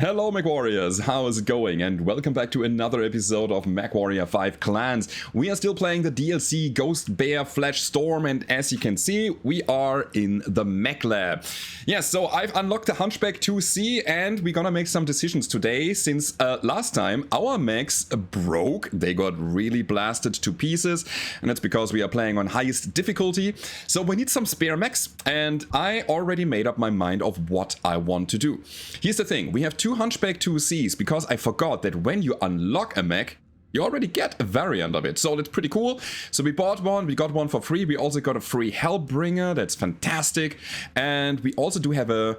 Hello Mechwarriors, how is it going? And welcome back to another episode of Mechwarrior 5 Clans. We are still playing the DLC Ghost Bear Flash Storm, and as you can see, we are in the Mech Lab. Yes, so I've unlocked the Hunchback IIC and we're gonna make some decisions today, since last time our mechs broke. They got really blasted to pieces, and that's because we are playing on highest difficulty. So we need some spare mechs, and I already made up my mind of what I want to do. Here's the thing, we have two Hunchback IICs, because I forgot that when you unlock a mech, you already get a variant of it, so that's pretty cool. So we bought one, we got one for free, we also got a free Hellbringer, that's fantastic, and we also do have a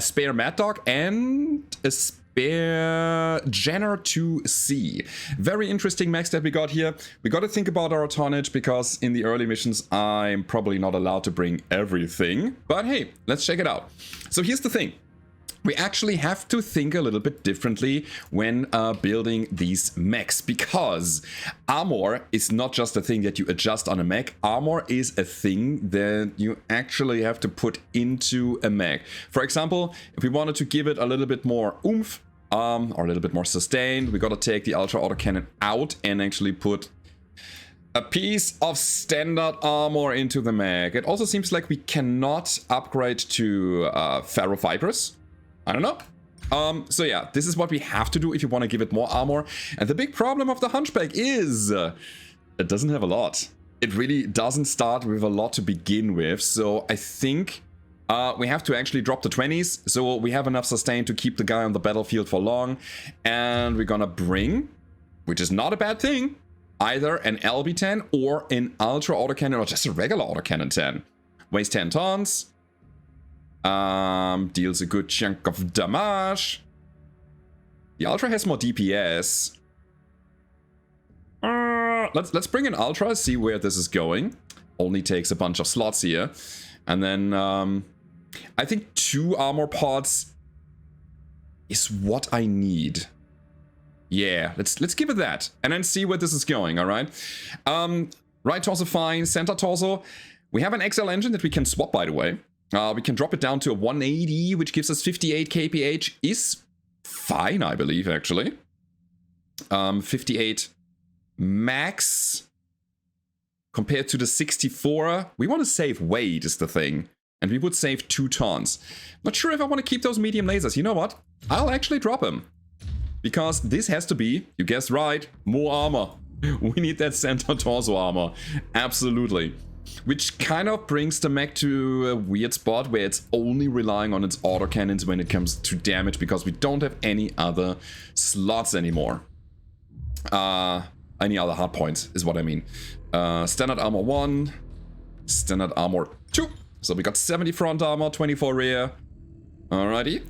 spare Mad Dog and a spare Jenner 2C. Very interesting mechs that we got here. We got to think about our tonnage, because in the early missions I'm probably not allowed to bring everything, but hey, let's check it out. So here's the thing. We actually have to think a little bit differently when building these mechs, because armor is not just a thing that you adjust on a mech. Armor is a thing that you actually have to put into a mech. For example, if we wanted to give it a little bit more oomph, or a little bit more sustain, we gotta take the Ultra Autocannon out and actually put a piece of standard armor into the mech. It also seems like we cannot upgrade to Ferrofibrous. I don't know. So yeah, this is what we have to do if you want to give it more armor. And the big problem of the Hunchback is it doesn't have a lot. It really doesn't start with a lot to begin with. So I think we have to actually drop the 20s. So we have enough sustain to keep the guy on the battlefield for long. And we're gonna bring, which is not a bad thing, either an LB10 or an Ultra Autocannon, or just a regular Autocannon 10. Weighs 10 tons. Deals a good chunk of damage. The Ultra has more DPS. Let's bring an Ultra, see where this is going. Only takes a bunch of slots here. And then I think 2 armor pods is what I need. Yeah, let's give it that. And then see where this is going, alright? Right torso fine, center torso. We have an XL engine that we can swap, by the way. We can drop it down to a 180, which gives us 58 kph. Is fine, I believe, actually. 58 max compared to the 64. We want to save weight is the thing. And we would save 2 tons. Not sure if I want to keep those medium lasers. You know what? I'll actually drop them. Because this has to be, you guessed right, more armor. We need that center torso armor. Absolutely. Which kind of brings the mech to a weird spot where it's only relying on its autocannons when it comes to damage, because we don't have any other slots anymore. Any other hard points is what I mean. Standard armor 1, standard armor 2. So we got 70 front armor, 24 rear. Alrighty.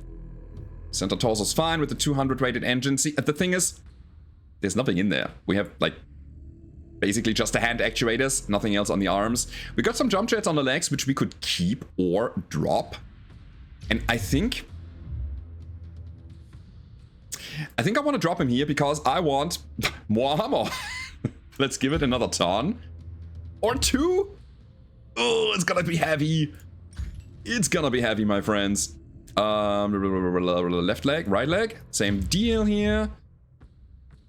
Center torso's fine with the 200 rated engine. See, the thing is, there's nothing in there. We have like basically just the hand actuators, nothing else on the arms. We got some jump jets on the legs, which we could keep or drop. And I think I want to drop him here because I want more armor. Let's give it another ton. Or 2. Oh, it's gonna be heavy. It's gonna be heavy, my friends. Left leg, right leg. Same deal here.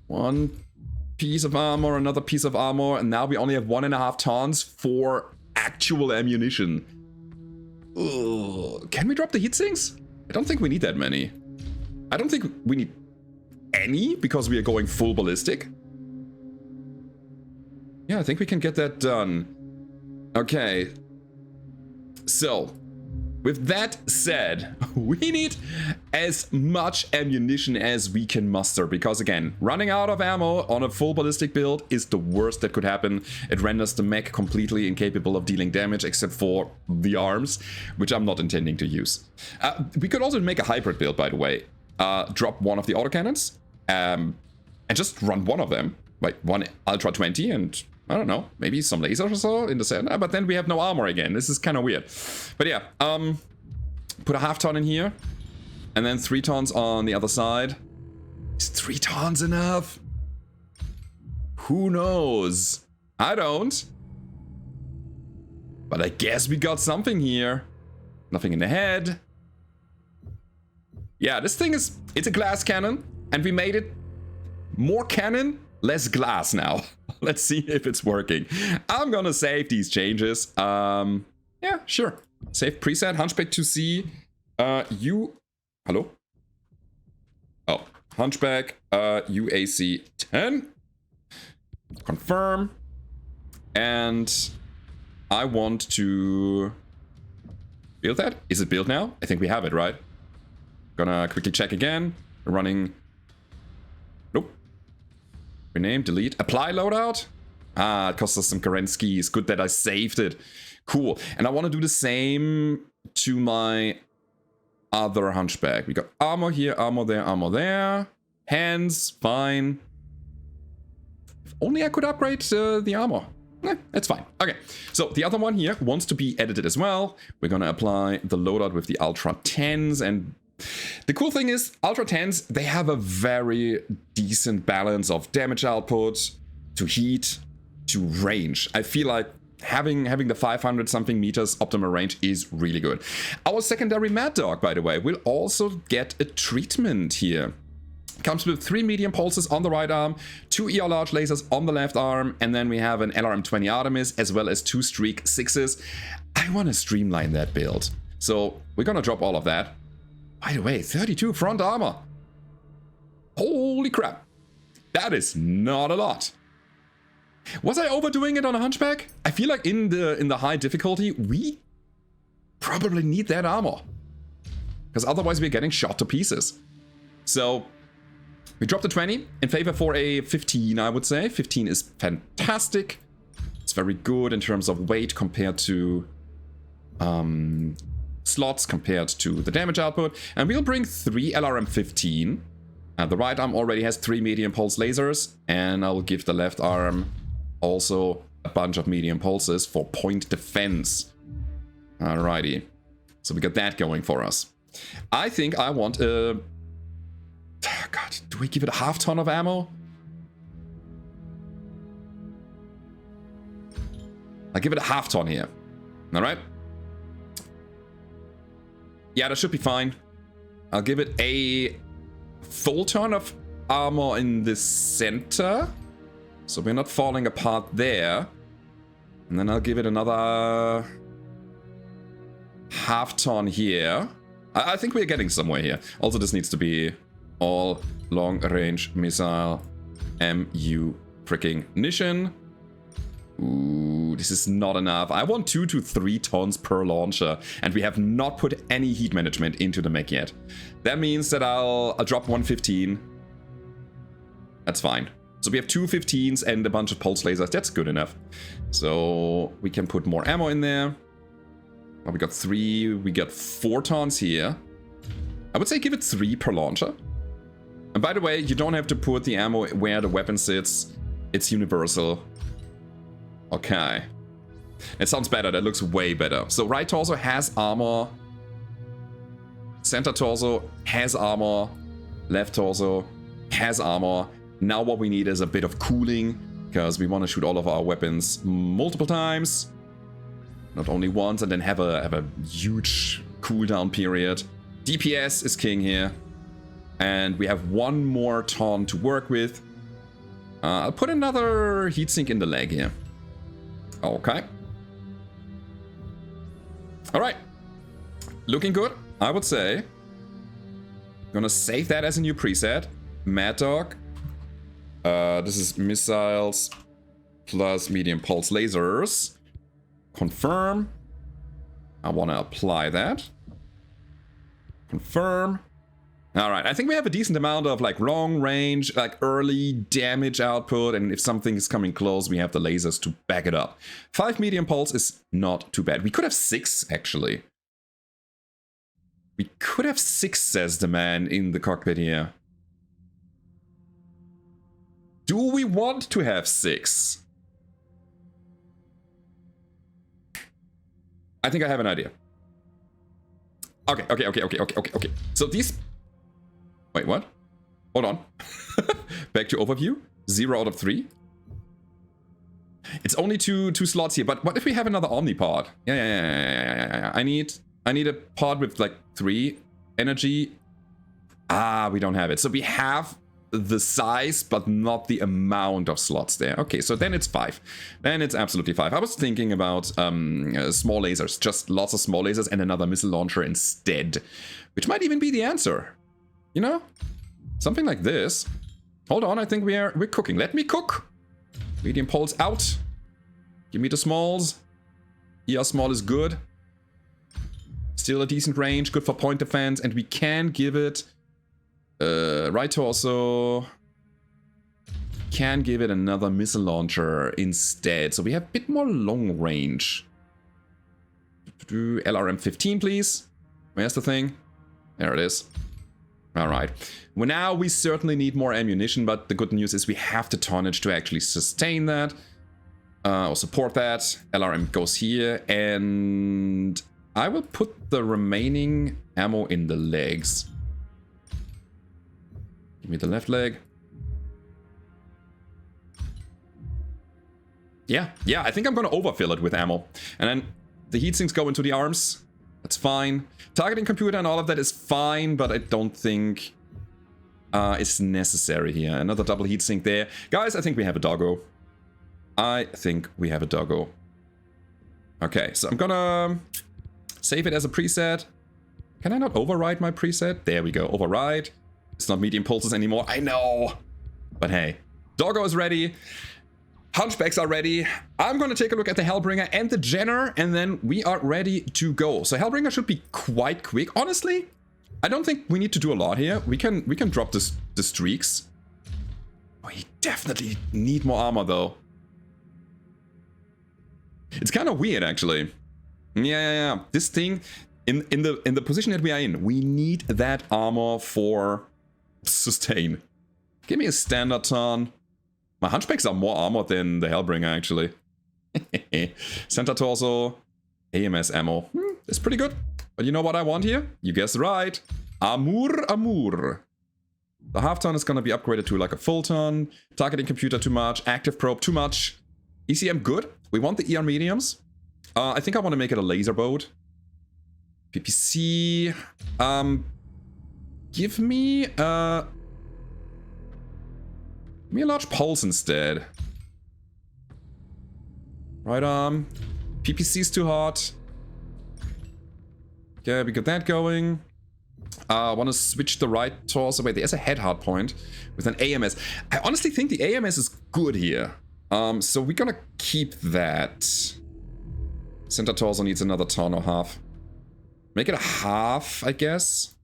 1 piece of armor, another piece of armor, and now we only have 1.5 tons for actual ammunition. Ugh. Can we drop the heat sinks? I don't think we need that many. I don't think we need any, because we are going full ballistic. Yeah, I think we can get that done. Okay. So, with that said, we need as much ammunition as we can muster, because again, running out of ammo on a full ballistic build is the worst that could happen. It renders the mech completely incapable of dealing damage except for the arms, which I'm not intending to use. We could also make a hybrid build, by the way. Drop one of the autocannons and just run one of them. Like one Ultra 20 and I don't know, maybe some lasers or so in the center, but then we have no armor again. This is kind of weird. But yeah, put a half ton in here, and then 3 tons on the other side. Is 3 tons enough? Who knows? I don't. But I guess we got something here. Nothing in the head. Yeah, this thing is, it's a glass cannon, and we made it more cannon, less glass now. Let's see if it's working. I'm gonna save these changes. Yeah, sure. Save preset, Hunchback IIC. Hello? Oh, Hunchback UAC 10. Confirm. And I want to build that. Is it built now? I think we have it, right? Gonna quickly check again. We're running. Nope. Rename, delete, apply loadout. Ah, it costs us some Kerensky's. Good that I saved it. Cool. And I want to do the same to my other Hunchback. We got armor here, armor there, armor there. Hands, fine. If only I could upgrade the armor. It's fine. Okay, so the other one here wants to be edited as well. We're gonna apply the loadout with the Ultra 10s, and the cool thing is, Ultra 10s, they have a very decent balance of damage output to heat to range. I feel like having the 500 something meters optimal range is really good. Our secondary Mad Dog, by the way, will also get a treatment here. Comes with 3 medium pulses on the right arm, 2 ER large lasers on the left arm, and then we have an LRM-20 Artemis, as well as 2 Streak 6s. I want to streamline that build. So we're going to drop all of that. By the way, 32 front armor. Holy crap. That is not a lot. Was I overdoing it on a Hunchback? I feel like in the high difficulty, we probably need that armor. Because otherwise we're getting shot to pieces. So we dropped a 20 in favor for a 15, I would say. 15 is fantastic. It's very good in terms of weight compared to slots, compared to the damage output. And we'll bring 3 LRM-15. The right arm already has 3 medium pulse lasers. And I'll give the left arm also a bunch of medium pulses for point defense. Alrighty. So we got that going for us. I think I want a... God, do we give it a half ton of ammo? I'll give it a half ton here. Alright? Yeah, that should be fine. I'll give it a full ton of armor in the center. So we're not falling apart there. And then I'll give it another half ton here. I think we're getting somewhere here. Also, this needs to be all long-range missile MU freaking mission. Ooh, this is not enough. I want 2 to 3 tons per launcher, and we have not put any heat management into the mech yet. That means that I'll drop 115. That's fine. So we have 2 15s and a bunch of pulse lasers. That's good enough. So we can put more ammo in there. Well, we got 3. We got 4 tons here. I would say give it 3 per launcher. And by the way, you don't have to put the ammo where the weapon sits. It's universal. Okay. It sounds better. That looks way better. So right torso has armor. Center torso has armor. Left torso has armor. Now what we need is a bit of cooling, because we want to shoot all of our weapons multiple times. Not only once, and then have a huge cooldown period. DPS is king here. And we have 1 more ton to work with. I'll put another heatsink in the leg here. Okay. Alright. Looking good, I would say. Gonna save that as a new preset. Mad Dog. This is missiles plus medium pulse lasers. Confirm. I want to apply that. Confirm. Alright, I think we have a decent amount of like long range, like early damage output, and if something is coming close, we have the lasers to back it up. 5 medium pulse is not too bad. We could have 6, actually. We could have 6, says the man in the cockpit here. Do we want to have 6? I think I have an idea. Okay. So these... Wait, what? Hold on. Back to overview. 0 out of 3. It's only two slots here, but what if we have another Omni pod? Yeah. I need a pod with like 3 energy Ah, we don't have it. So we have the size, but not the amount of slots there. Okay, so then it's 5. Then it's absolutely 5. I was thinking about small lasers, just lots of small lasers and another missile launcher instead, which might even be the answer. You know, something like this. Hold on, I think we're cooking. Let me cook. Medium pulse out. Give me the smalls. ER small is good. Still a decent range, good for point defense, and we can give it right torso. Can give it another missile launcher instead, so we have a bit more long range. LRM 15, please. Where's the thing? There it is. Alright. Well, now we certainly need more ammunition, but the good news is we have the tonnage to actually sustain that. Or support that. LRM goes here, and I will put the remaining ammo in the legs. Give me the left leg. Yeah, I think I'm gonna overfill it with ammo. And then the heatsinks go into the arms. That's fine. Targeting computer and all of that is fine, but I don't think it's necessary here. Another double heatsink there. Guys, I think we have a doggo. Okay, so I'm gonna save it as a preset. Can I not override my preset? There we go, override. It's not medium pulses anymore, I know. But hey, doggo is ready. Hunchbacks are ready. I'm gonna take a look at the Hellbringer and the Jenner, and then we are ready to go. So Hellbringer should be quite quick. Honestly, I don't think we need to do a lot here. We can drop the streaks. We definitely need more armor though. It's kind of weird actually. Yeah. This thing, in the position that we are in, we need that armor for sustain. Give me a standard ton. My Hunchbacks are more armored than the Hellbringer, actually. Center torso, AMS ammo. It's pretty good. But you know what I want here? You guessed right. Armor. The half ton is going to be upgraded to like a full ton. Targeting computer too much. Active probe too much. ECM good. We want the ER mediums. I think I want to make it a laser boat. PPC. Give me a large pulse instead. Right arm. PPC's too hot. Okay, we got that going. I want to switch the right torso. Wait, there's a head hard point with an AMS. I honestly think the AMS is good here. So we're gonna keep that. Center torso needs another ton or half. Make it a half, I guess.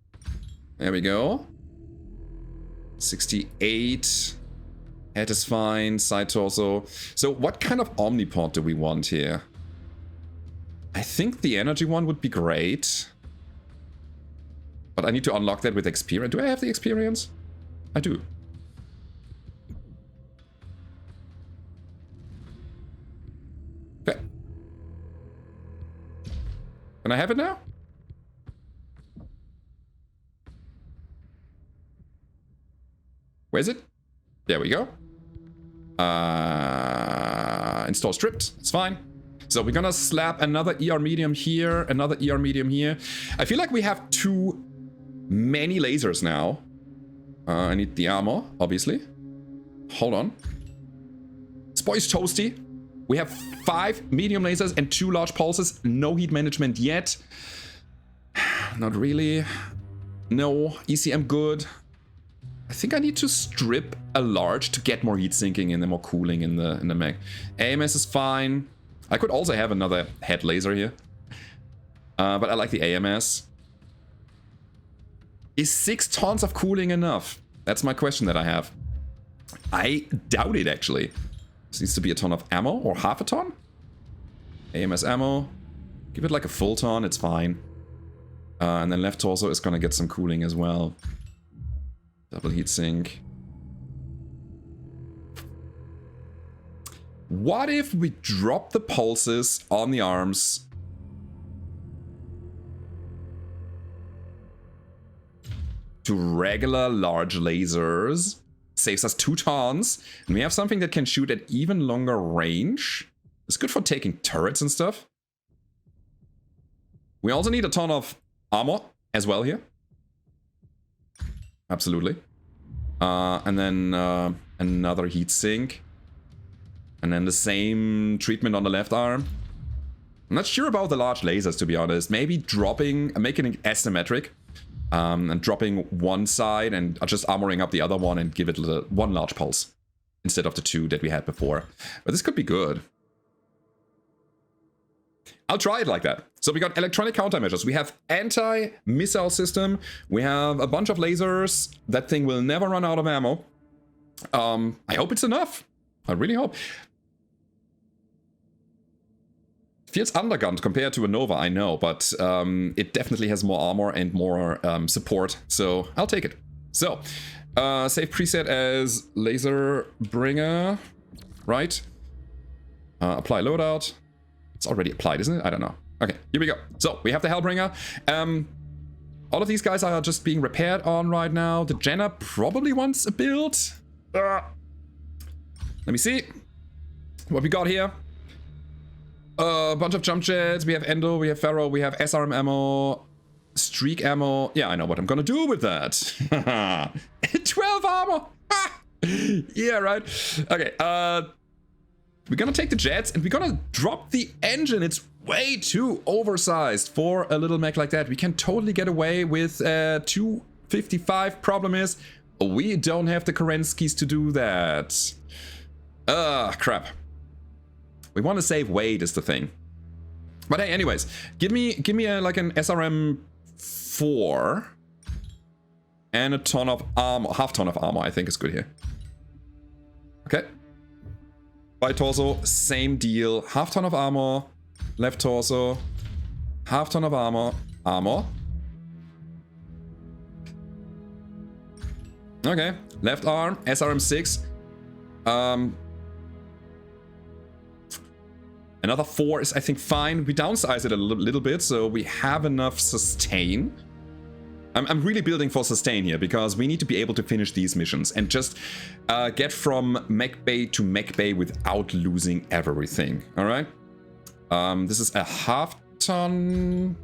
There we go. 68. Head is fine. Side torso. So what kind of omnipod do we want here? I think the energy one would be great. But I need to unlock that with experience. Do I have the experience? I do. Okay. Can I have it now? Where's it? There we go. Install stripped. It's fine. So we're gonna slap another ER medium here, another ER medium here. I feel like we have too many lasers now. I need the armor, obviously. Hold on. This boy's toasty. We have 5 medium lasers and 2 large pulses. No heat management yet. Not really. No. ECM good. I think I need to strip a large to get more heat sinking and then more cooling in the mech. AMS is fine. I could also have another head laser here. But I like the AMS. Is 6 tons of cooling enough? That's my question that I have. I doubt it, actually. This needs to be a ton of ammo, or half a ton? AMS ammo. Give it like a full ton, it's fine. And then left torso is gonna get some cooling as well. Double heatsink. What if we drop the pulses on the arms? To regular large lasers. Saves us 2 tons. And we have something that can shoot at even longer range. It's good for taking turrets and stuff. We also need a ton of armor as well here. Absolutely. And then another heatsink. And then the same treatment on the left arm. I'm not sure about the large lasers, to be honest. Maybe making it asymmetric. And dropping one side and just armoring up the other one and give it one large pulse. Instead of the two that we had before. But this could be good. I'll try it like that. So we got electronic countermeasures. We have anti-missile system. We have a bunch of lasers. That thing will never run out of ammo. I hope it's enough. I really hope. Feels undergunned compared to a Nova, I know, but it definitely has more armor and more support, so I'll take it. So, save preset as Laser Bringer, right? Apply loadout. It's already applied, isn't it? I don't know. Okay, here we go. So, we have the Hellbringer. All of these guys are just being repaired on right now. The Jenna probably wants a build. Let me see what we got here. A bunch of jump jets, we have Endo, we have Pharaoh, we have SRM ammo, streak ammo. Yeah, I know what I'm gonna do with that. 12 armor! Yeah, right. Okay, we're gonna take the jets and we're gonna drop the engine. It's way too oversized for a little mech like that. We can totally get away with 255. Problem is, we don't have the Kerenskis to do that. Crap. We want to save weight is the thing. But hey, anyways, give me like an SRM 4 and a ton of armor, half ton of armor. I think is good here. Okay. Right torso, same deal. Half ton of armor. Left torso, half ton of armor. Okay. Left arm, SRM 6. Another 4 is, I think, fine. We downsize it a little bit, so we have enough sustain. I'm really building for sustain here, because we need to be able to finish these missions and just get from mech bay to mech bay without losing everything. All right? This is a half ton.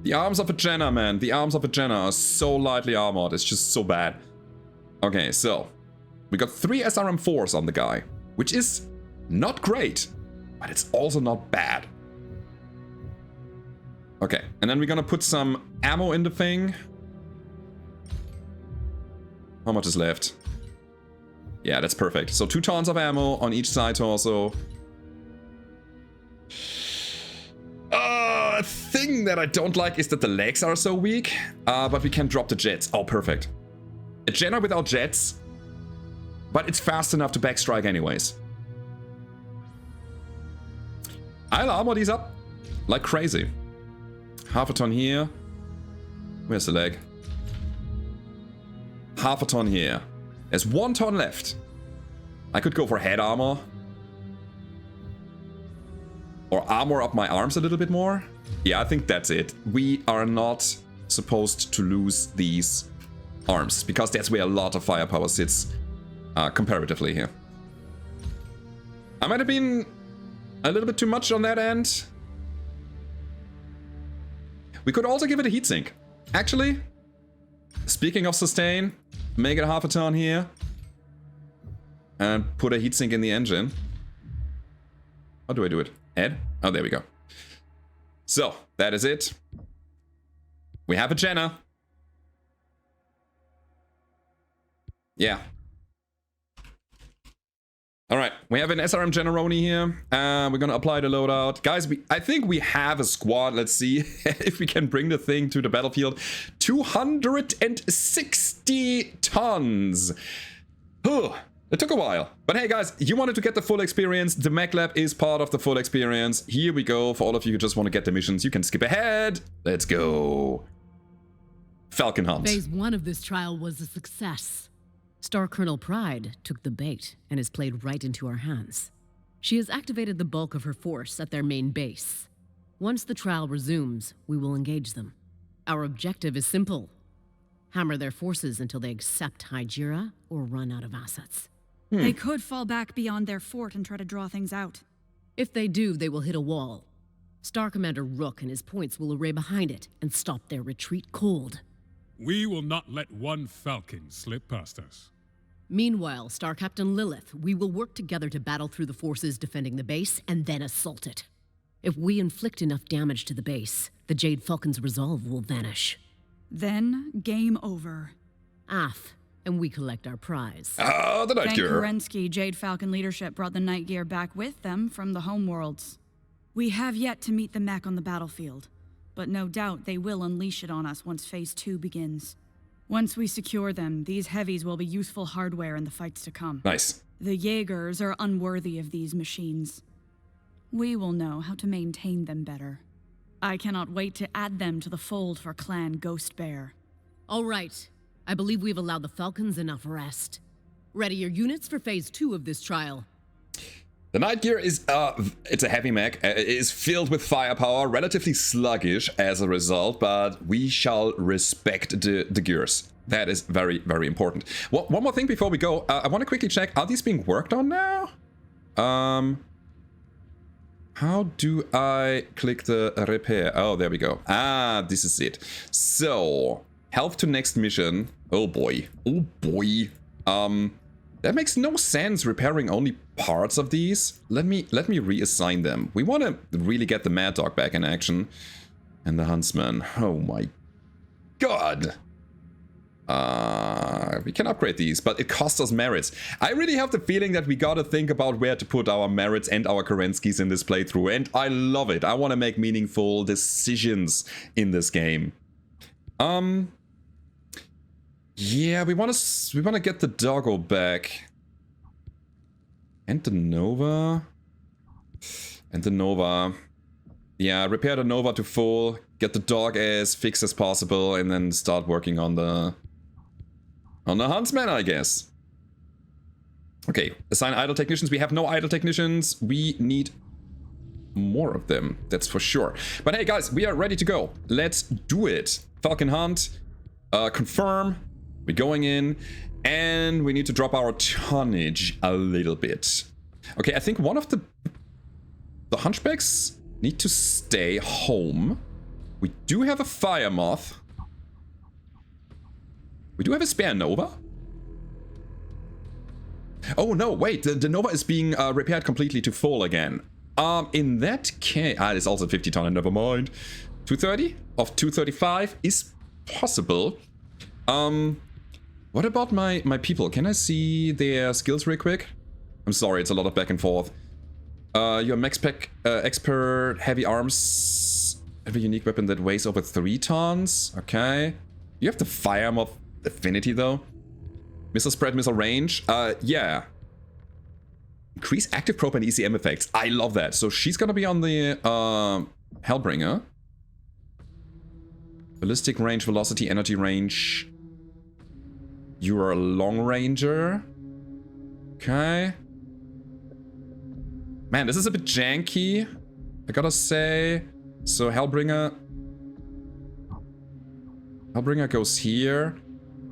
The arms of a Jenna, man. The arms of a Jenna are so lightly armored. It's just so bad. Okay, so we got 3 SRM4s on the guy, which is not great, but it's also not bad. Okay, and then we're gonna put some ammo in the thing. How much is left? Yeah, that's perfect. So 2 tons of ammo on each side torso. A thing that I don't like is that the legs are so weak, but we can drop the jets. Oh, perfect. A Jenna without jets, but it's fast enough to backstrike anyways. I'll armor these up like crazy. Half a ton here. Where's the leg? Half a ton here. There's 1 ton left. I could go for head armor. Or armor up my arms a little bit more. Yeah, I think that's it. We are not supposed to lose these arms, because that's where a lot of firepower sits comparatively here. I might have been a little bit too much on that end. We could also give it a heatsink. Actually, speaking of sustain, make it half a ton here. And put a heatsink in the engine. How do I do it? Head? Oh, there we go. So, that is it. We have a Jenna. Yeah. Alright, we have an SRM Generoni here. We're gonna apply the loadout. Guys, I think we have a squad. Let's see if we can bring the thing to the battlefield. 260 tons. It took a while. But hey guys, you wanted to get the full experience. The Mech Lab is part of the full experience. Here we go. For all of you who just want to get the missions, you can skip ahead. Let's go. Falcon Hunt. Phase 1 of this trial was a success. Star Colonel Pride took the bait and has played right into our hands. She has activated the bulk of her force at their main base. Once the trial resumes, we will engage them. Our objective is simple. Hammer their forces until they accept Hydra or run out of assets. They could fall back beyond their fort and try to draw things out. If they do, they will hit a wall. Star Commander Rook and his points will array behind it and stop their retreat cold. We will not let one Falcon slip past us. Meanwhile, Star Captain Lilith, we will work together to battle through the forces defending the base and then assault it. If we inflict enough damage to the base, the Jade Falcon's resolve will vanish. Then, game over. And we collect our prize. Ah, the Night Thank Gear. Kerensky, Jade Falcon leadership brought the Night Gear back with them from the homeworlds. We have yet to meet the Mech on the battlefield, but no doubt they will unleash it on us once Phase 2 begins. Once we secure them, these heavies will be useful hardware in the fights to come. Nice. The Jaegers are unworthy of these machines. We will know how to maintain them better. I cannot wait to add them to the fold for Clan Ghost Bear. All right. I believe we've allowed the Falcons enough rest. Ready your units for Phase 2 of this trial. The Night Gear is, it's a heavy mech. It is filled with firepower, relatively sluggish as a result, but we shall respect the gears. That is very, very important. One more thing before we go. I want to quickly check, are these being worked on now? How do I click the repair? Oh, there we go. Ah, this is it. So, health to next mission. Oh boy. Oh boy. That makes no sense repairing only parts of these. Let me reassign them. We want to really get the Mad Dog back in action. And the Huntsman. Oh my god. We can upgrade these, but it costs us merits. I really have the feeling that we gotta think about where to put our merits and our Kerenskys in this playthrough, and I love it. I want to make meaningful decisions in this game. Yeah, we want to get the doggo back. And the Nova. Yeah, repair the Nova to full, get the dog as fixed as possible, and then start working on the Huntsman, I guess. Okay, assign idle technicians. We have no idle technicians. We need more of them, that's for sure. But hey guys, we are ready to go. Let's do it. Falcon Hunt, confirm. We're going in, and we need to drop our tonnage a little bit. Okay, I think one of the Hunchbacks need to stay home. We do have a Fire Moth. We do have a spare Nova. Oh no, wait, the Nova is being repaired completely to full again. In that case, it's also 50 ton, never mind. 230 of 235 is possible. What about my people? Can I see their skills real quick? I'm sorry, it's a lot of back and forth. You're Mech Spec expert, heavy arms, every unique weapon that weighs over 3 tons. Okay. You have the Fire Moth affinity though. Missile spread, missile range. Yeah. Increase active probe and ECM effects. I love that. So she's gonna be on the Hellbringer. Ballistic range, velocity, energy range. You are a long ranger. Okay. Man, this is a bit janky, I gotta say. So Hellbringer goes here.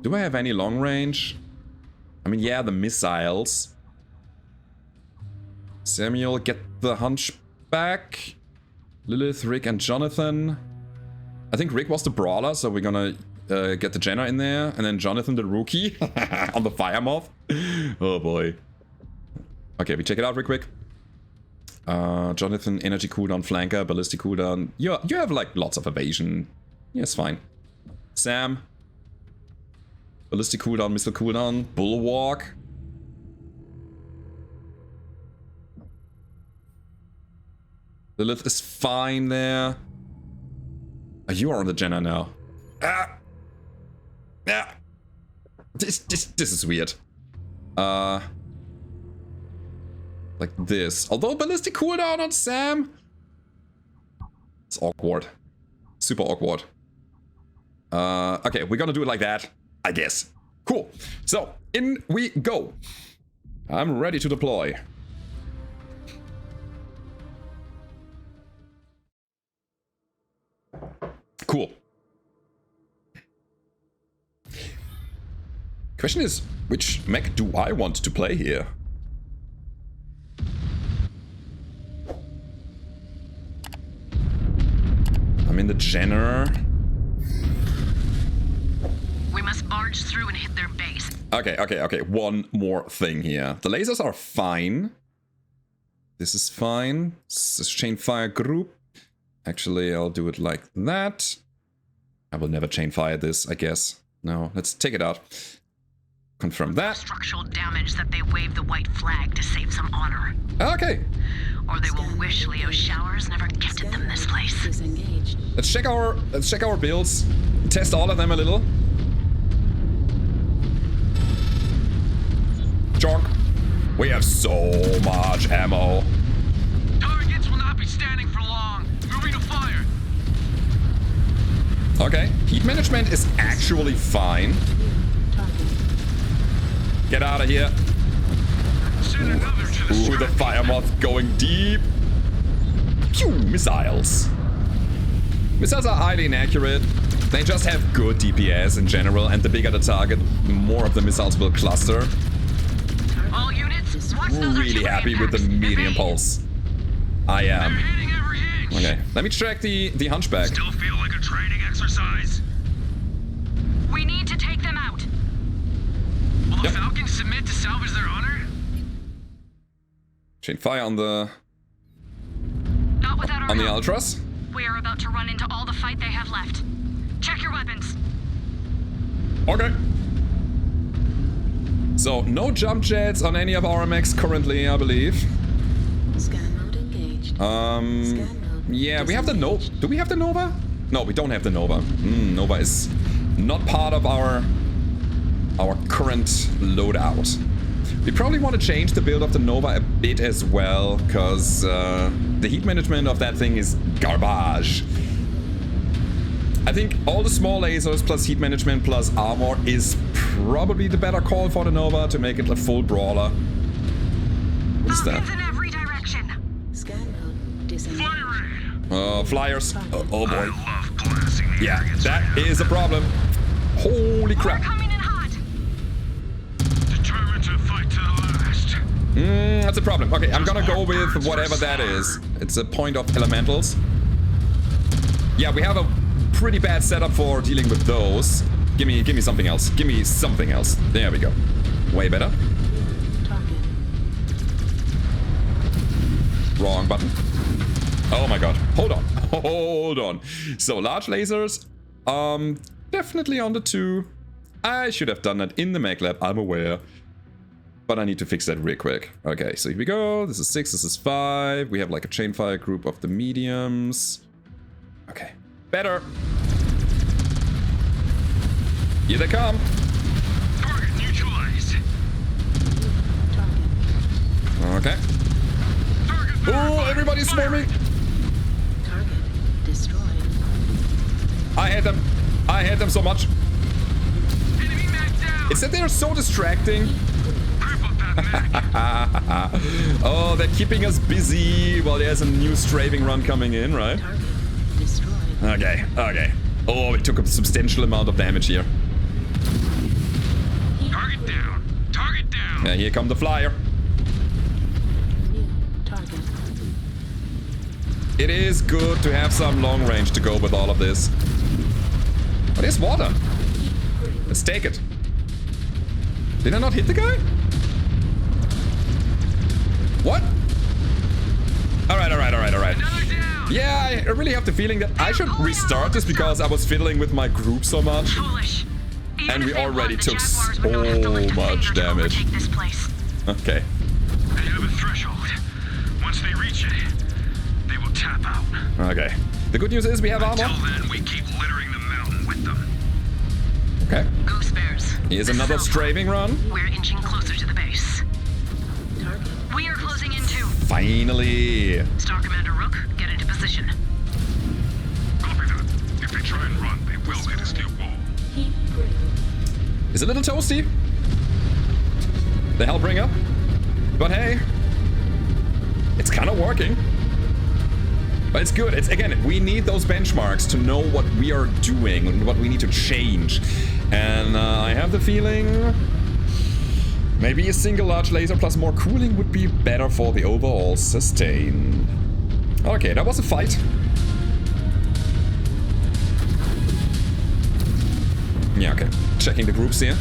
Do I have any long range? I mean, yeah, the missiles. Samuel, get the Hunchback. Lilith, Rick, and Jonathan. I think Rick was the brawler, so we're gonna get the Jenna in there. And then Jonathan, the rookie, on the Fire Moth. Oh boy. Okay, we check it out real quick. Jonathan, energy cooldown, flanker, ballistic cooldown. You have like lots of evasion. Yeah, it's fine. Sam. Ballistic cooldown, missile cooldown, bulwark. Lilith is fine there. Oh, you are on the Jenna now. Ah! Yeah. This is weird. Like this. Although ballistic cooldown on Sam. It's awkward. Super awkward. Okay, we're gonna do it like that, I guess. Cool. So, in we go. I'm ready to deploy. Cool. Question is, which mech do I want to play here? I'm in the Jenner. charged through and hit their base. Okay. One more thing here. The lasers are fine. This is fine. This is chain fire group. Actually, I'll do it like that. I will never chain fire this, I guess. No, let's take it out. Confirm that. Structural damage that they wave the white flag to save some honor. Okay. Or they will wish Leo's showers never gifted them this place. Disengaged. Let's check our builds. Test all of them a little. Jork. We have so much ammo. Targets will not be standing for long. Moving to fire. Okay. Heat management is actually fine. Get out of here. Send another to the Ooh, the fire moth going deep. Pew, missiles. Missiles are highly inaccurate. They just have good DPS in general, and the bigger the target, the more of the missiles will cluster. All units, watch those Really happy with the medium pulse. I am. They're hitting every inch. Okay, let me check the Hunchback. Still feel like a training exercise. We need to take them out. Will the Yep. Falcons submit to salvage their honor? Chain fire on the Not without our help. Ultras. We are about to run into all the fight they have left. Check your weapons. Okay. So, no jump jets on any of our mechs currently, I believe. Scan mode engaged. Scan mode Yeah, we have the Nova. Do we have the Nova? No, we don't have the Nova. Nova is not part of our current loadout. We probably want to change the build of the Nova a bit as well, because the heat management of that thing is garbage. I think all the small lasers plus heat management plus armor is probably the better call for the Nova to make it a full brawler. What is that? Falcons in every direction. Scan mode disengaged. Firing. Flyers. Oh I boy. love blasting the Yeah, targets that right is a problem. Holy We're crap. coming in hot. Determined to fight to the last. That's a problem. Okay, I'm gonna go with whatever that is. It's a point of elementals. Yeah, we have a pretty bad setup for dealing with those. Give me something else. Give me something else. There we go. Way better. Target. Wrong button. Oh my god. Hold on. Hold on. So large lasers. Definitely on the 2. I should have done that in the mech lab, I'm aware. But I need to fix that real quick. Okay, so here we go. This is 6, this is 5. We have like a chain fire group of the mediums. Okay. Better. Here they come. Target neutralized. Target. Okay. Target Oh, verified. everybody's swarming. Target destroyed. I hate them. I hate them so much. Enemy mag down. It's that they're so distracting. Crippled that mag. Oh, they're keeping us busy while there's a new strafing run coming in, right? Target destroyed. Okay, okay. Oh, it took a substantial amount of damage here. Target down. Target down. Yeah, here come the flyer. New target. It is good to have some long range to go with all of this. But there's water. Let's take it. Did I not hit the guy? What? Alright. Another down. Yeah, I really have the feeling that I should restart this because I was fiddling with my group so much. Foolish. Even And if we they already won, the took Jaguars would not have to lift a so much finger to damage. overtake this place. Okay. They have a threshold. Once they reach it, they will tap out. Okay. The good news is we have armor. Till then, we keep littering the mountain with them. Okay. Goose Bears. Here's this is another Alpha. strafing run. We're inching closer to the base. Target. We are closing in too. Finally. Star Commander Rook, get into position. Copy that. If they try and run, they will hit a steel wall. Heat critical. It's a little toasty. The Hellbringer. But hey, it's kind of working. But it's good. It's again, we need those benchmarks to know what we are doing and what we need to change. And I have the feeling maybe a single large laser plus more cooling would be better for the overall sustain. Okay, that was a fight. Yeah, okay. checking the groups here.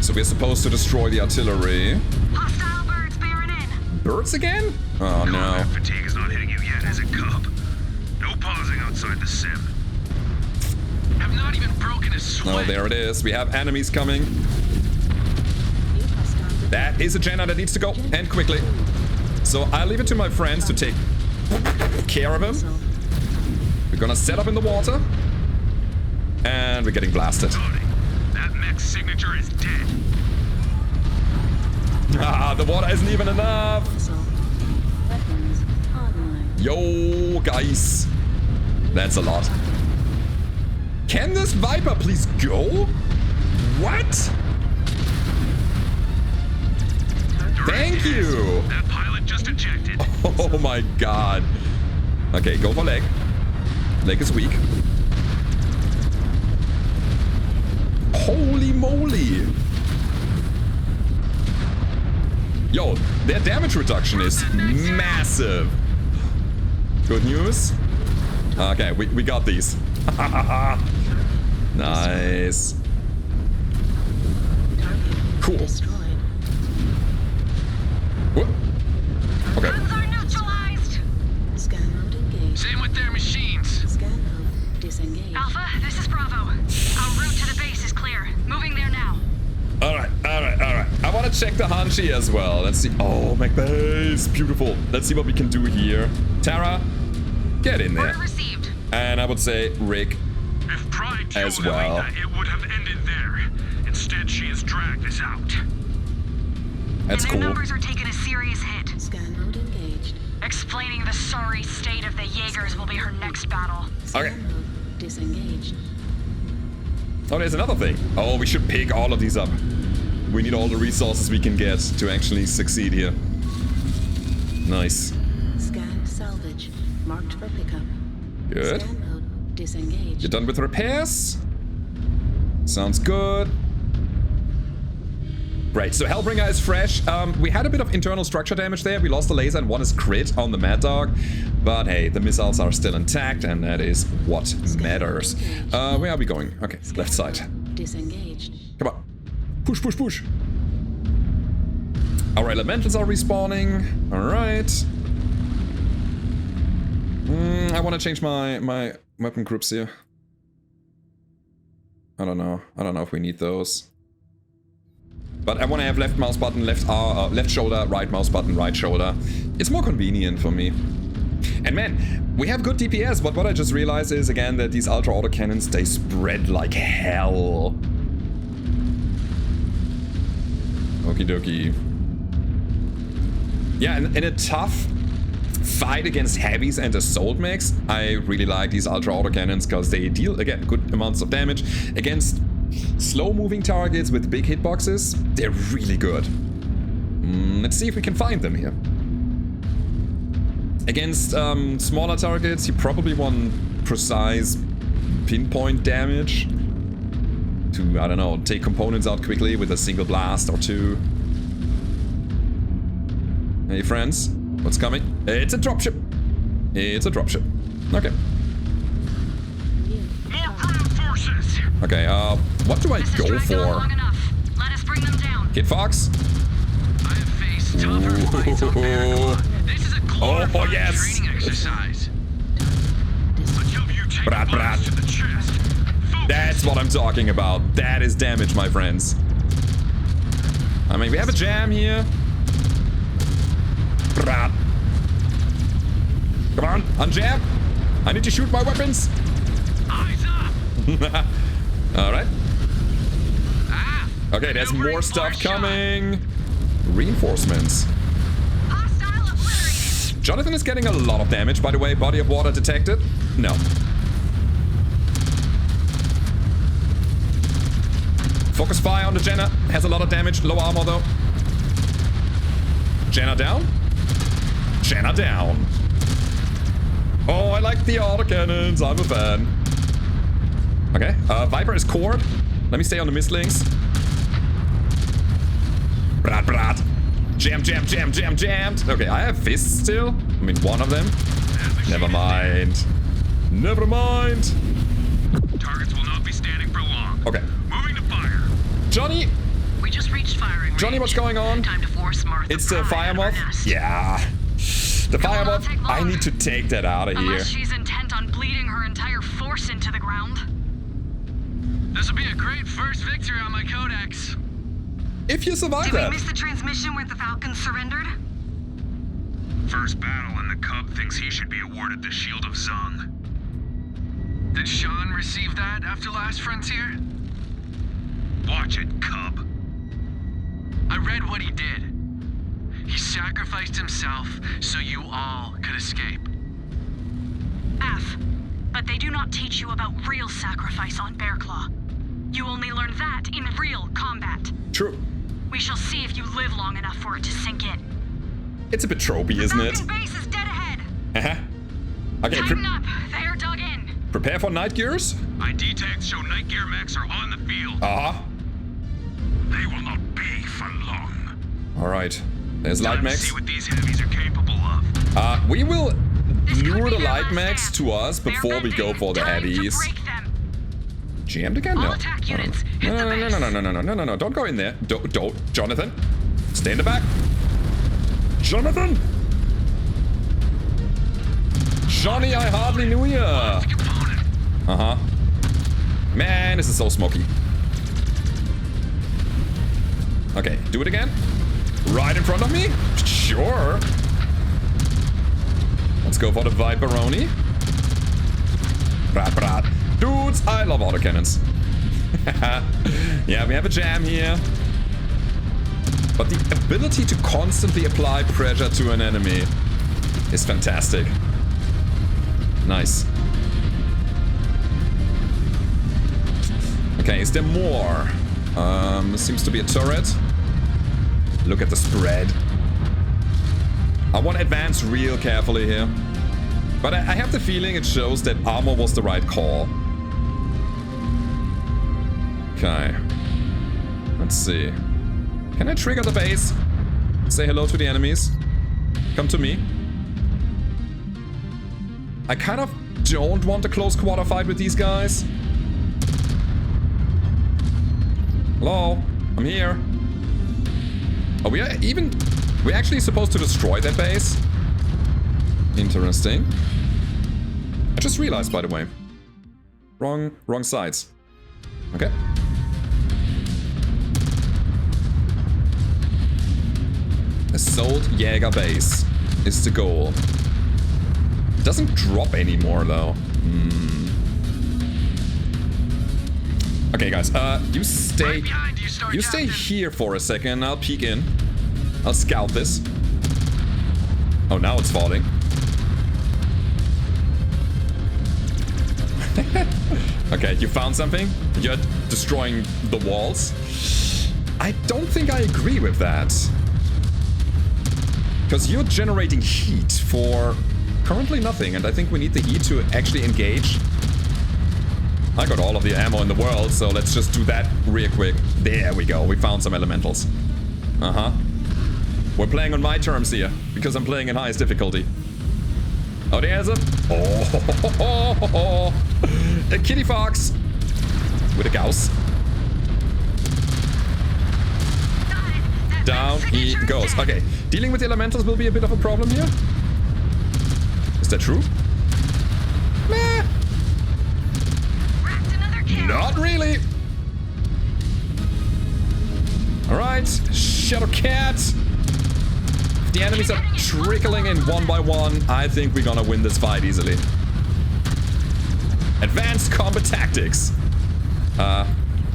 So we're supposed to destroy the artillery. Hostile birds bearing in. Birds again? Oh no. Combat fatigue is not hitting you yet, has it, Cub? No pausing outside the sim. Have not even broken a sweat. Oh, there it is. We have enemies coming. That is a Jenna that needs to go, and quickly. So I'll leave it to my friends to take care of him. We're gonna set up in the water. And we're getting blasted. That Mech's signature is dead. Ah, the water isn't even enough. Yo, guys. That's a lot. Can this Viper please go? What? Thank you. That pilot just ejected. Oh my god. Okay, go for leg. Leg is weak. Holy moly. Yo, their damage reduction is massive. Good news. Okay, we got these. Nice. Cool. Whoop. Okay. Guns are neutralized. Scan mode engaged. Same with their machines. Scan mode disengaged. Alpha, this is Bravo. Our route to the base is clear. Moving there now. Alright. I want to check the Hanshi as well. Let's see. Oh, Mech base. Beautiful. Let's see what we can do here. Tara, get in there. Order received. And I would say Rick If Pride as killed well. Elena, it would have ended there. Instead, she has dragged us out. That's and cool. their numbers are taking a serious hit. Scan mode engaged. Explaining the sorry state of the Jaegers will be her next battle. Scan Okay. mode disengaged. Oh, there's another thing. Oh, we should pick all of these up. We need all the resources we can get to actually succeed here. Nice. Scan salvage. Marked for pickup. Good. Scan mode disengaged. You're done with repairs? Sounds good. Great, so Hellbringer is fresh. We had a bit of internal structure damage there. We lost the laser and one is crit on the Mad Dog. But hey, the missiles are still intact and that is what matters. Where are we going? Okay, left side. Disengaged. Come on. Push, push, push. Our elementals are respawning. Alright. I want to change my weapon groups here. I don't know if we need those. But I want to have left mouse button, left shoulder, right mouse button, right shoulder. It's more convenient for me. And man, we have good DPS, but what I just realized is, again, that these ultra autocannons, they spread like hell. Okie dokie. Yeah, in a tough fight against heavies and assault mechs, I really like these ultra autocannons because they deal, again, good amounts of damage. Against slow-moving targets with big hitboxes, they're really good. Let's see if we can find them here. Against smaller targets, you probably want precise pinpoint damage to, I don't know, take components out quickly with a single blast or two. Hey friends, what's coming? It's a dropship. It's a dropship. Okay. More ground forces. Okay, what do I This is go dragged on for? long enough. Let us bring them down. Kid Fox? I have faced tougher fights on Baradul. This is a glorified yes. training exercise. Until you take Brat, a blast brat. to the chest. Focus. That's what I'm talking about. That is damage, my friends. I mean, we have a jam here. Brat. Come on, unjam. I need to shoot my weapons. Eyes up. Alright. Ah. Okay, there's Maneuvering more stuff for a shot. coming. Reinforcements. Hostile obliterated. Jonathan is getting a lot of damage, by the way. Body of water detected. No. Focus fire on the Jenna. Has a lot of damage. Low armor, though. Jenna down. Jenna down. Oh, I like the autocannons. I'm a fan. Okay. Viper is cored. Let me stay on the mistlings. Brat, brat. Jam, jam, jam, jam, jammed. Okay, I have fists still. I mean, one of them. Never mind. Never mind. Targets will Okay. Moving to fire. Johnny! We just reached firing range. Johnny, what's going on? Time to force Martha It's the Pride fire out of her moth? nest. Yeah. The fire Will not moth. take long. I need to take that out of here. Unless she's intent on bleeding her entire force into the ground. This will be a great first victory on my Kodaks. If you survive Did that. we miss the transmission when the Falcon surrendered? First battle, and the Cub thinks he should be awarded the Shield of Zung. Did Sean receive that after last Frontier? Watch it, Cub. I read what he did. He sacrificed himself so you all could escape. F. But they do not teach you about real sacrifice on Bearclaw. You only learn that in real combat. True. We shall see if you live long enough for it to sink in. It's a bit tropey, isn't it? Falcon base is dead ahead. Uh-huh. Okay, Tighten up. They are dug in. prepare for night gears. ID tags show night gear mechs are on the field. Uh-huh. They will not be for long. Alright. There's light Time to mechs. see what these heavies are capable of. We will This could lure be the their light last mechs stand. to us They're before we go bending. for the Time to heavies. break them. Jammed again? No. All attack units, hit No, the no, no, base. no, no, no, no, no, no, no. Don't go in there. Don't. Jonathan. Stay in the back. Jonathan! Johnny, I hardly knew ya. Component. Uh-huh. Man, this is so smoky. Okay, do it again. Right in front of me? Sure. Let's go for the Viperoni. Brat, brat. Dudes, I love autocannons. Yeah, we have a jam here. But the ability to constantly apply pressure to an enemy is fantastic. Nice. Okay, is there more? Seems to be a turret. Look at the spread. I want to advance real carefully here. But I have the feeling it shows that armor was the right call. Okay. Let's see. Can I trigger the base? Say hello to the enemies. Come to me. I kind of don't want a close quarter fight with these guys. Hello? I'm here. Oh, we're actually supposed to destroy that base? Interesting. I just realized, by the way. Wrong sides. Okay. Assault Jäger base is the goal. It doesn't drop anymore, though. Okay, guys. You stay. Right behind you, Star You stay Captain. here for a second. I'll peek in. I'll scout this. Oh, now it's falling. Okay, you found something? You're destroying the walls? I don't think I agree with that. Because you're generating heat for currently nothing, and I think we need the heat to actually engage. I got all of the ammo in the world, so let's just do that real quick. There we go, we found some elementals. Uh-huh. We're playing on my terms here, because I'm playing in highest difficulty. Oh, there's a... Oh, a kitty fox! With a Gauss. Down he goes. Okay, dealing with the elementals will be a bit of a problem here. Is that true? Meh. Not really. Alright, Shadow Cat. If the enemies are trickling in one by one, I think we're gonna win this fight easily. Advanced combat tactics.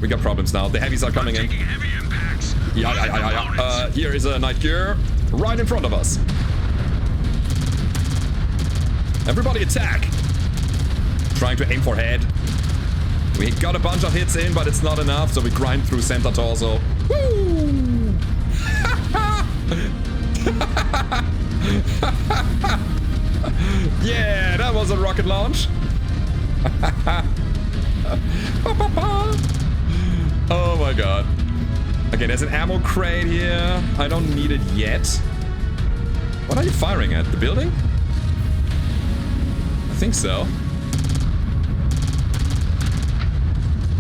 We got problems now. The heavies are coming in. Taking heavy impacts. Yeah. Here is a night gear right in front of us. Everybody attack. Trying to aim for head. We got a bunch of hits in, but it's not enough, so we grind through center torso. Woo! Yeah, that was a rocket launch. Oh my god. Okay, there's an ammo crate here. I don't need it yet. What are you firing at? The building? I think so.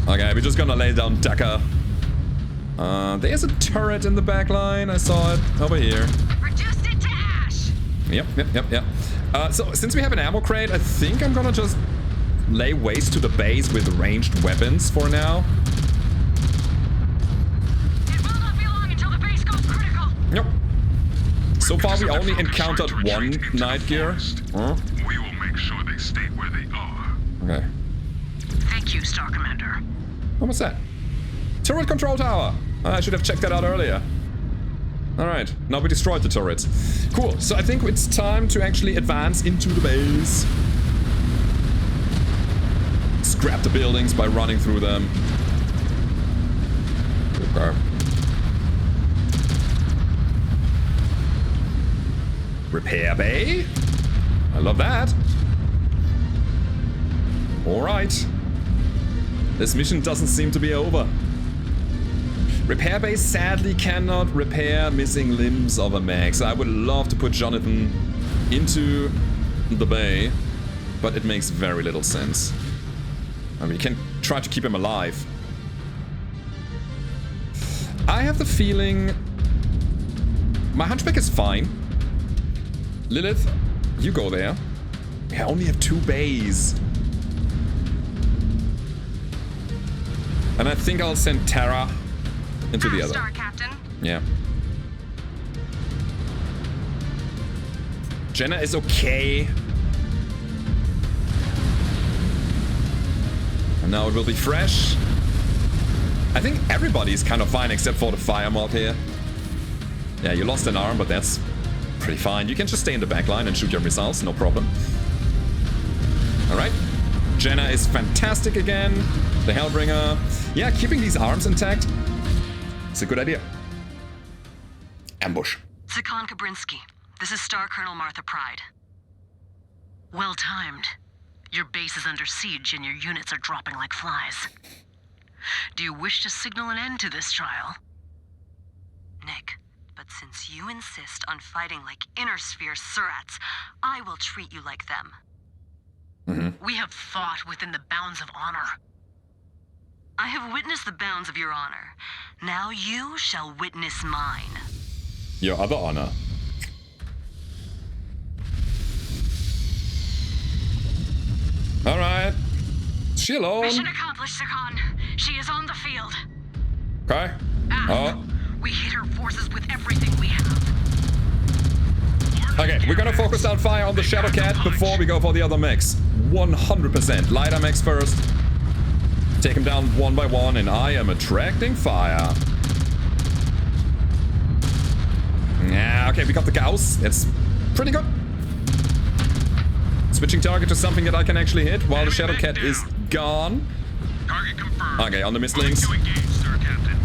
Okay, we're just gonna lay down Daka. There's a turret in the back line. I saw it over here. Reduced it to ash! Yep. So since we have an ammo crate, I think I'm gonna just lay waste to the base with ranged weapons for now. It will not be long until the base goes critical. Yep. So far we only encountered one night gear. Huh? We will make sure they stay where they are. Okay. Thank you, Star Commander. What was that? Turret control tower! I should have checked that out earlier. Alright, now we destroyed the turrets. Cool, so I think it's time to actually advance into the base. Scrap the buildings by running through them. Okay. Repair bay? I love that. Alright. This mission doesn't seem to be over. Repair base sadly cannot repair missing limbs of a mech. So I would love to put Jonathan into the bay, but it makes very little sense. I mean, you can try to keep him alive. I have the feeling my Hunchback is fine. Lilith, you go there. I only have 2 bays. And I think I'll send Terra into the other. Star Captain. Yeah. Jenna is okay. And now it will be fresh. I think everybody's kind of fine except for the fire moth here. Yeah, you lost an arm, but that's pretty fine. You can just stay in the back line and shoot your missiles, no problem. Alright. Jenna is fantastic again. The Hellbringer. Yeah, keeping these arms intact. It's a good idea. Ambush. Sakon Kabrinsky, this is Star Colonel Martha Pride. Well timed. Your base is under siege and your units are dropping like flies. Do you wish to signal an end to this trial? Nick, but since you insist on fighting like Inner Sphere Surats, I will treat you like them. We have fought within the bounds of honor. I have witnessed the bounds of your honor. Now you shall witness mine. Your other honor. Alright. She alone. Mission accomplished, Sakon. She is on the field. Okay. Oh. We hit her forces with everything we have. Okay, we're gonna focus our fire on the Shadow Cat before we go for the other mechs. 100%. Lighter mechs first. Take them down one by one, and I am attracting fire. Yeah, okay, we got the Gauss. That's pretty good. Switching target to something that I can actually hit while the Shadow Cat is gone. Target confirmed. Okay, on the mistlings. To engage, Star Captain.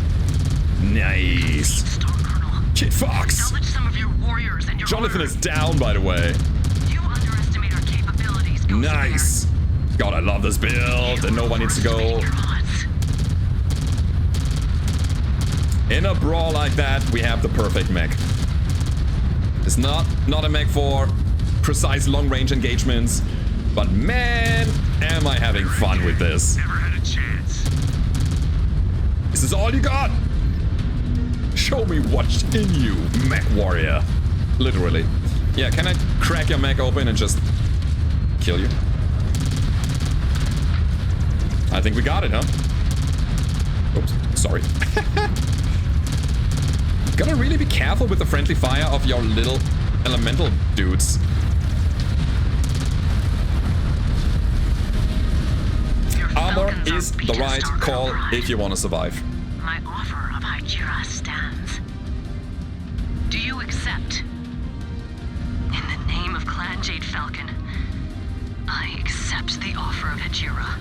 Nice. Star Colonel. Kid Fox. Acknowledge some of your warriors and your Jonathan order. is down, by the way. You underestimate our capabilities, Ghost Nice. God, I love this build, and no one needs to go. In a brawl like that, we have the perfect mech. It's not a mech for precise long-range engagements, but man, am I having fun with this. Never had a chance. This is all you got? Show me what's in you, Mechwarrior. Literally. Yeah, can I crack your mech open and just kill you? I think we got it, huh? Oops, sorry. Gotta really be careful with the friendly fire of your little elemental dudes. Armor is the right call if you want to survive. My offer of Hydra stands. Do you accept? In the name of Clan Jade Falcon, I accept the offer of Hydra.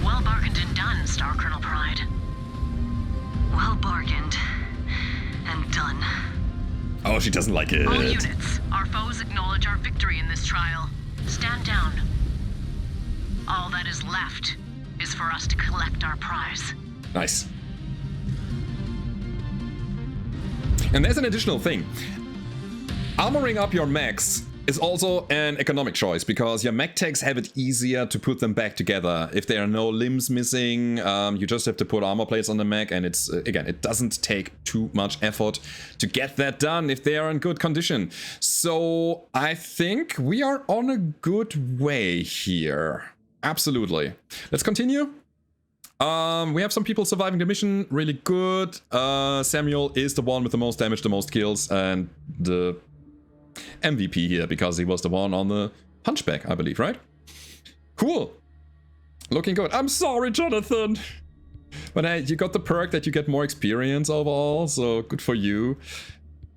Well bargained and done, Star Colonel Pride. Well bargained and done. Oh, she doesn't like it. All units, our foes acknowledge our victory in this trial. Stand down. All that is left is for us to collect our prize. Nice. And there's an additional thing. Armoring up your mechs It's also an economic choice because your mech techs have it easier to put them back together. If there are no limbs missing, you just have to put armor plates on the mech, and it's again, it doesn't take too much effort to get that done if they are in good condition. So I think we are on a good way here. Absolutely. Let's continue. We have some people surviving the mission, really good. Samuel is the one with the most damage, the most kills, and the MVP here because he was the one on the Hunchback, I believe, right? Cool. Looking good. I'm sorry, Jonathan. But hey, you got the perk that you get more experience overall, so good for you.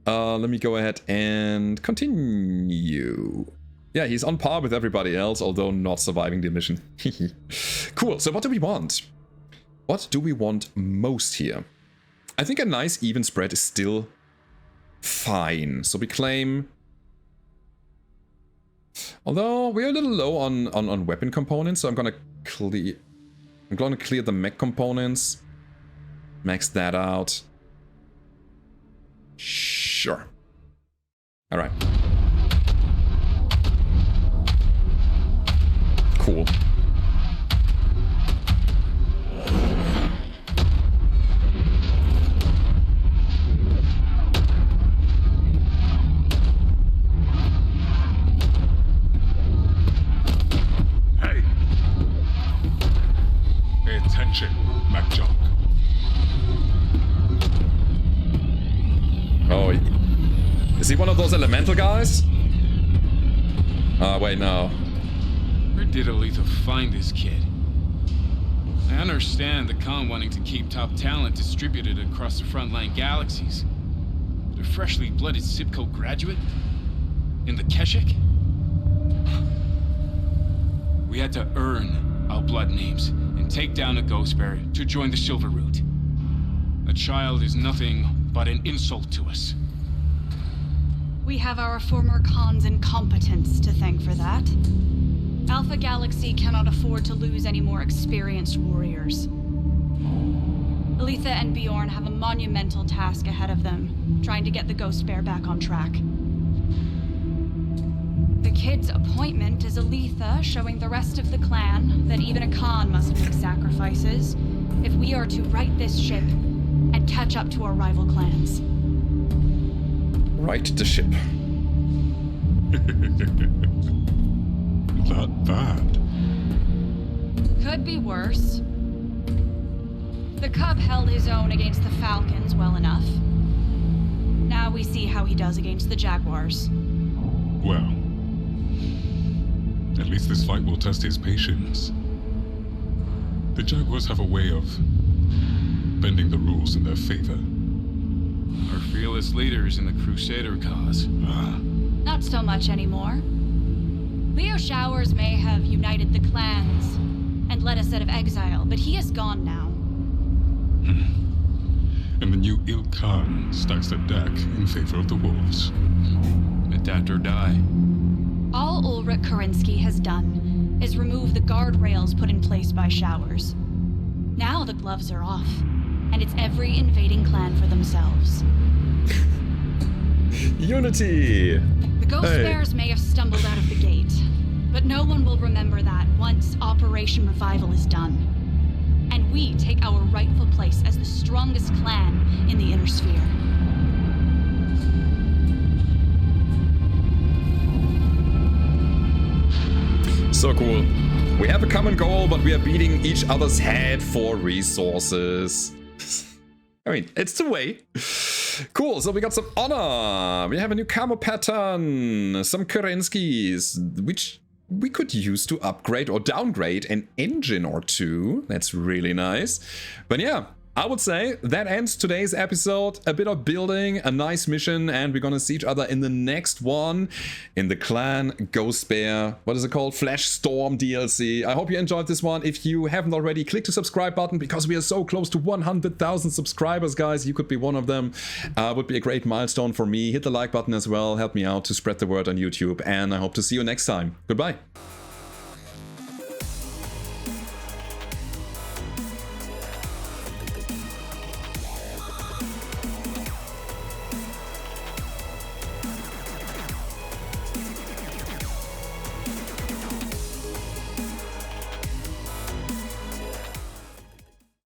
Let me go ahead and continue. Yeah, he's on par with everybody else, although not surviving the mission. Cool, so what do we want? What do we want most here? I think a nice even spread is still fine. So we claim... Although we're a little low on weapon components, so I'm gonna clear the mech components. Max that out. Sure. Alright. Cool. Attention, Mech Junk. Oh, is he one of those elemental guys? Wait, no. Where did Aletha find this kid? I understand the Khan wanting to keep top talent distributed across the frontline galaxies. But a freshly blooded Sibco graduate? In the Keshik? We had to earn our blood names and take down a ghost bearer to join the Silveroot. A child is nothing but an insult to us. We have our former Khan's incompetence to thank for that. Alpha Galaxy cannot afford to lose any more experienced warriors. Aletha and Bjorn have a monumental task ahead of them, trying to get the Ghost Bear back on track. The kid's appointment is Aletha showing the rest of the clan that even a Khan must make sacrifices if we are to right this ship and catch up to our rival clans. Right the ship. Not bad. Could be worse. The Cub held his own against the Falcons well enough. Now we see how he does against the Jaguars. Well, at least this fight will test his patience. The Jaguars have a way of bending the rules in their favor. Our fearless leaders in the Crusader cause. Not so much anymore. Leo Showers may have united the clans and led us out of exile, but he is gone now. And the new Il Khan stacks the deck in favor of the wolves. Adapt or die. All Ulrich Karinsky has done is remove the guardrails put in place by Showers. Now the gloves are off, and it's every invading clan for themselves. Unity! The Ghost Bears may have stumbled out of the gate, but no one will remember that once Operation Revival is done. And we take our rightful place as the strongest clan in the Inner Sphere. So cool. We have a common goal, but we are beating each other's head for resources. I mean, it's the way. Cool, so we got some honor. We have a new camo pattern. Some Kerenskis, which we could use to upgrade or downgrade an engine or two. That's really nice. But yeah, I would say that ends today's episode. A bit of building, a nice mission, and we're gonna see each other in the next one in the Clan Ghost Bear, what is it called? Flash Storm DLC. I hope you enjoyed this one. If you haven't already, click the subscribe button because we are so close to 100,000 subscribers, guys. You could be one of them. Would be a great milestone for me. Hit the like button as well. Help me out to spread the word on YouTube, and I hope to see you next time. Goodbye.